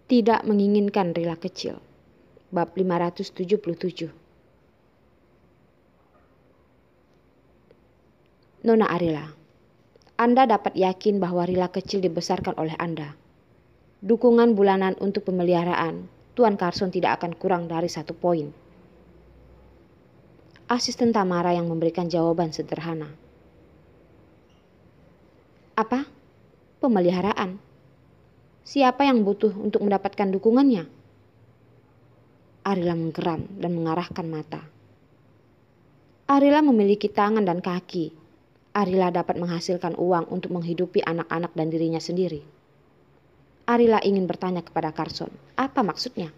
Tidak menginginkan Rila kecil. Bab 577. Nona Arila, Anda dapat yakin bahwa Rila kecil dibesarkan oleh Anda. Dukungan bulanan untuk pemeliharaan Tuan Carson tidak akan kurang dari 1 poin. Asisten Tamara yang memberikan jawaban sederhana. Apa? Pemeliharaan? Siapa yang butuh untuk mendapatkan dukungannya? Arila menggeram dan mengarahkan mata. Arila memiliki tangan dan kaki. Arila dapat menghasilkan uang untuk menghidupi anak-anak dan dirinya sendiri. Arila ingin bertanya kepada Carson, apa maksudnya?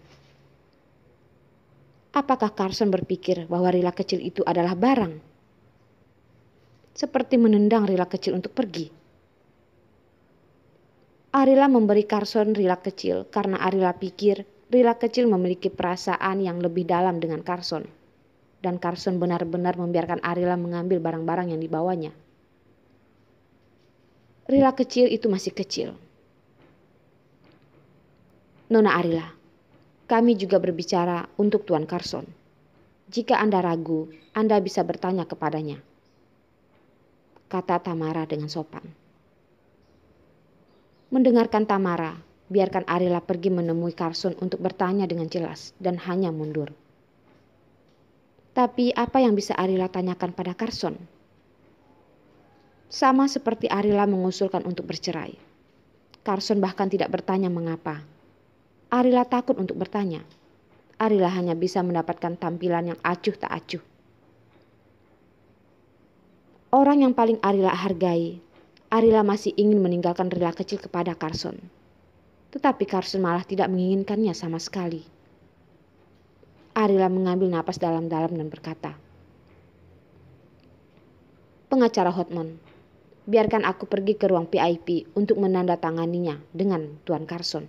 Apakah Carson berpikir bahwa Rila kecil itu adalah barang? Seperti menendang Rila kecil untuk pergi. Arila memberi Carson Rila kecil karena Arila pikir Rila kecil memiliki perasaan yang lebih dalam dengan Carson. Dan Carson benar-benar membiarkan Arila mengambil barang-barang yang dibawanya. Rila kecil itu masih kecil. Nona Arila, kami juga berbicara untuk Tuan Carson. Jika Anda ragu, Anda bisa bertanya kepadanya, kata Tamara dengan sopan. Mendengarkan Tamara, biarkan Arila pergi menemui Carson untuk bertanya dengan jelas dan hanya mundur. Tapi apa yang bisa Arila tanyakan pada Carson? Sama seperti Arila mengusulkan untuk bercerai. Carson bahkan tidak bertanya mengapa. Arila takut untuk bertanya. Arila hanya bisa mendapatkan tampilan yang acuh tak acuh. Orang yang paling Arila hargai, Arila masih ingin meninggalkan Rila kecil kepada Carson. Tetapi Carson malah tidak menginginkannya sama sekali. Arila mengambil napas dalam-dalam dan berkata, pengacara Hotman, biarkan aku pergi ke ruang VIP untuk menandatanganinya dengan Tuan Carson.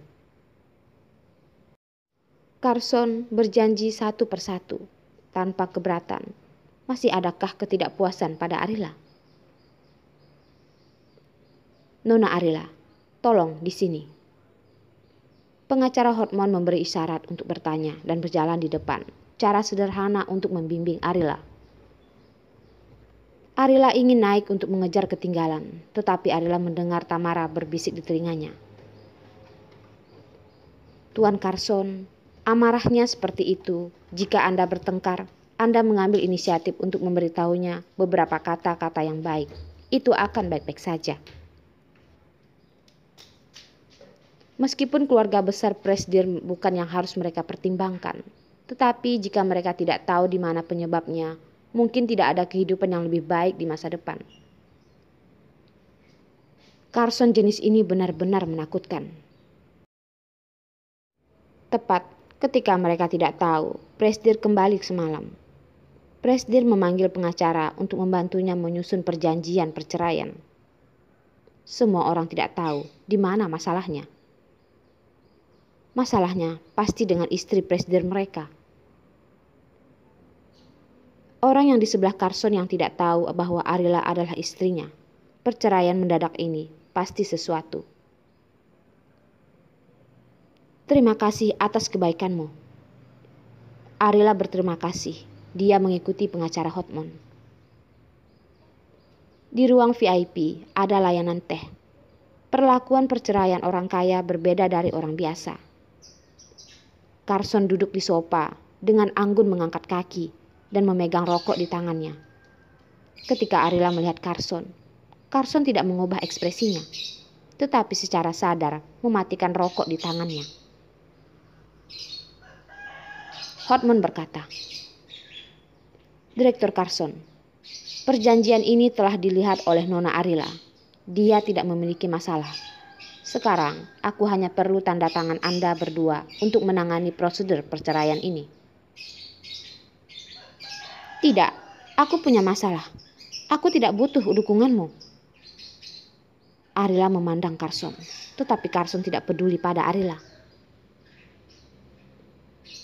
Carson berjanji satu persatu, tanpa keberatan. Masih adakah ketidakpuasan pada Arila? Nona Arila, tolong di sini. Pengacara Hotman memberi isyarat untuk bertanya dan berjalan di depan. Cara sederhana untuk membimbing Arila. Arila ingin naik untuk mengejar ketinggalan, tetapi Arila mendengar Tamara berbisik di telinganya. Tuan Carson, amarahnya seperti itu. Jika Anda bertengkar, Anda mengambil inisiatif untuk memberitahunya beberapa kata-kata yang baik. Itu akan baik-baik saja. Meskipun keluarga besar Presdir bukan yang harus mereka pertimbangkan, tetapi jika mereka tidak tahu di mana penyebabnya, mungkin tidak ada kehidupan yang lebih baik di masa depan. Carson jenis ini benar-benar menakutkan. Tepat ketika mereka tidak tahu, Presdir kembali semalam. Presdir memanggil pengacara untuk membantunya menyusun perjanjian perceraian. Semua orang tidak tahu di mana masalahnya. Masalahnya pasti dengan istri Presdir mereka. Orang yang di sebelah Carson yang tidak tahu bahwa Arila adalah istrinya. Perceraian mendadak ini pasti sesuatu. Terima kasih atas kebaikanmu. Arila berterima kasih. Dia mengikuti pengacara Hotman. Di ruang VIP ada layanan teh. Perlakuan perceraian orang kaya berbeda dari orang biasa. Carson duduk di sofa dengan anggun mengangkat kaki dan memegang rokok di tangannya. Ketika Arila melihat Carson, Carson tidak mengubah ekspresinya, tetapi secara sadar mematikan rokok di tangannya. Hotman berkata, Direktur Carson, perjanjian ini telah dilihat oleh Nona Arila. Dia tidak memiliki masalah. Sekarang, aku hanya perlu tanda tangan Anda berdua untuk menangani prosedur perceraian ini. Tidak, aku punya masalah. Aku tidak butuh dukunganmu. Arila memandang Carson, tetapi Carson tidak peduli pada Arila.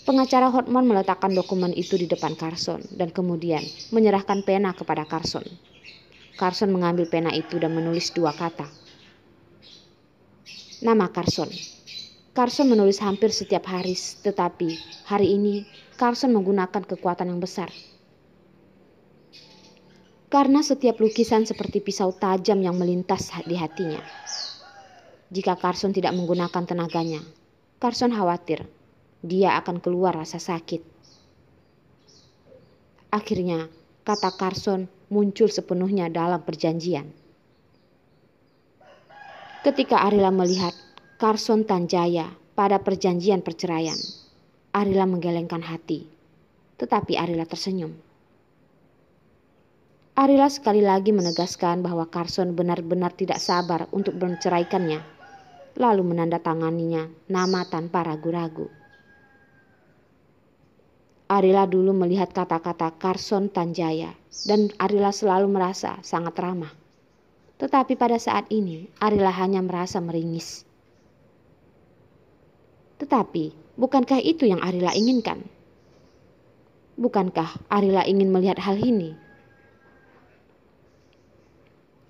Pengacara Hotman meletakkan dokumen itu di depan Carson dan kemudian menyerahkan pena kepada Carson. Carson mengambil pena itu dan menulis 2 kata. Nama Carson. Carson menulis hampir setiap hari, tetapi hari ini Carson menggunakan kekuatan yang besar. Karena setiap lukisan seperti pisau tajam yang melintas di hatinya. Jika Carson tidak menggunakan tenaganya, Carson khawatir dia akan keluar rasa sakit. Akhirnya, kata Carson muncul sepenuhnya dalam perjanjian. Ketika Arila melihat Carson Tanjaya pada perjanjian perceraian, Arila menggelengkan hati, tetapi Arila tersenyum. Arila sekali lagi menegaskan bahwa Carson benar-benar tidak sabar untuk menceraikannya, lalu menandatanganinya nama tanpa ragu-ragu. Arila dulu melihat kata-kata Carson Tanjaya dan Arila selalu merasa sangat ramah. Tetapi pada saat ini Arila hanya merasa meringis. Tetapi bukankah itu yang Arila inginkan? Bukankah Arila ingin melihat hal ini?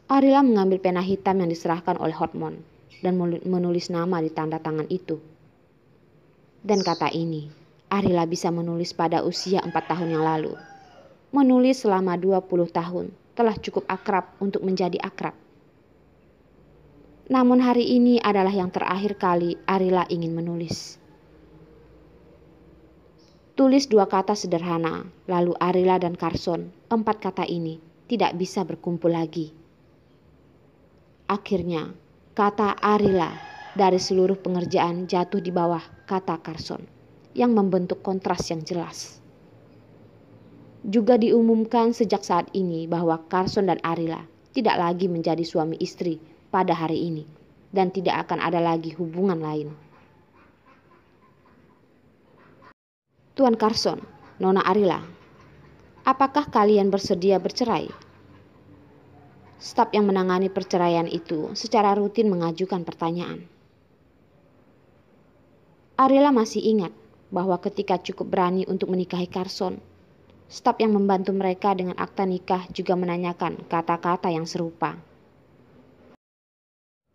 Arila mengambil pena hitam yang diserahkan oleh Hotmon dan menulis nama di tanda tangan itu. Dan kata ini, Arila bisa menulis pada usia 4 tahun yang lalu. Menulis selama 20 tahun telah cukup akrab untuk menjadi akrab. Namun hari ini adalah yang terakhir kali Arila ingin menulis. Tulis 2 kata sederhana, lalu Arila dan Carson, 4 kata ini tidak bisa berkumpul lagi. Akhirnya, kata Arila dari seluruh pengerjaan jatuh di bawah kata Carson yang membentuk kontras yang jelas. Juga diumumkan sejak saat ini bahwa Carson dan Arila tidak lagi menjadi suami istri pada hari ini dan tidak akan ada lagi hubungan lain. Tuan Carson, Nona Arila, apakah kalian bersedia bercerai? Staf yang menangani perceraian itu secara rutin mengajukan pertanyaan. Arila masih ingat bahwa ketika cukup berani untuk menikahi Carson, staf yang membantu mereka dengan akta nikah juga menanyakan kata-kata yang serupa.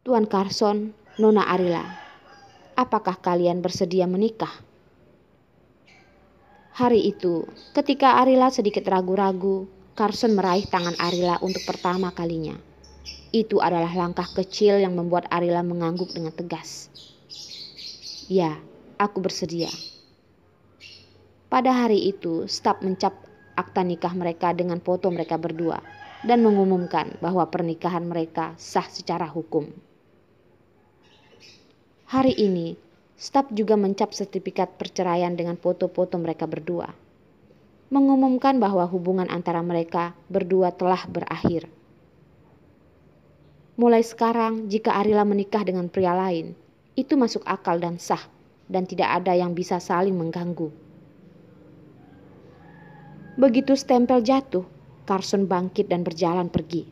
Tuan Carson, Nona Arila, apakah kalian bersedia menikah? Hari itu, ketika Arila sedikit ragu-ragu, Carson meraih tangan Arila untuk pertama kalinya. Itu adalah langkah kecil yang membuat Arila mengangguk dengan tegas. Ya, aku bersedia. Pada hari itu, staf mencap akta nikah mereka dengan foto mereka berdua dan mengumumkan bahwa pernikahan mereka sah secara hukum. Hari ini, staf juga mencap sertifikat perceraian dengan foto-foto mereka berdua, mengumumkan bahwa hubungan antara mereka berdua telah berakhir. Mulai sekarang, jika Arila menikah dengan pria lain, itu masuk akal dan sah, dan tidak ada yang bisa saling mengganggu. Begitu stempel jatuh, Carson bangkit dan berjalan pergi.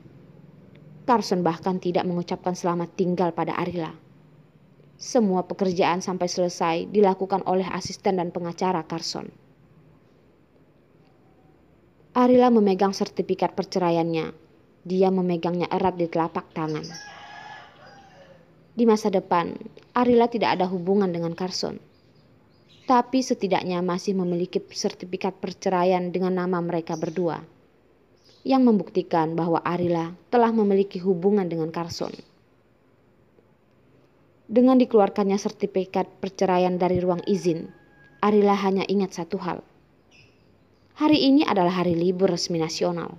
Carson bahkan tidak mengucapkan selamat tinggal pada Arila. Semua pekerjaan sampai selesai dilakukan oleh asisten dan pengacara Carson. Arila memegang sertifikat perceraiannya. Dia memegangnya erat di telapak tangan. Di masa depan, Arila tidak ada hubungan dengan Carson. Tapi setidaknya masih memiliki sertifikat perceraian dengan nama mereka berdua, yang membuktikan bahwa Arila telah memiliki hubungan dengan Carson. Dengan dikeluarkannya sertifikat perceraian dari ruang izin, Arila hanya ingat satu hal. Hari ini adalah hari libur resmi nasional.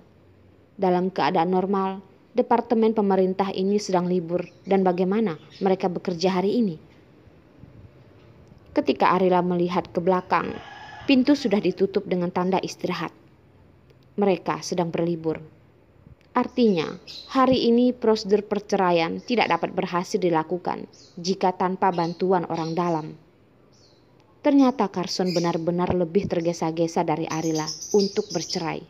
Dalam keadaan normal, departemen pemerintah ini sedang libur dan bagaimana mereka bekerja hari ini? Ketika Arila melihat ke belakang, pintu sudah ditutup dengan tanda istirahat. Mereka sedang berlibur. Artinya, hari ini prosedur perceraian tidak dapat berhasil dilakukan jika tanpa bantuan orang dalam. Ternyata Carson benar-benar lebih tergesa-gesa dari Arila untuk bercerai.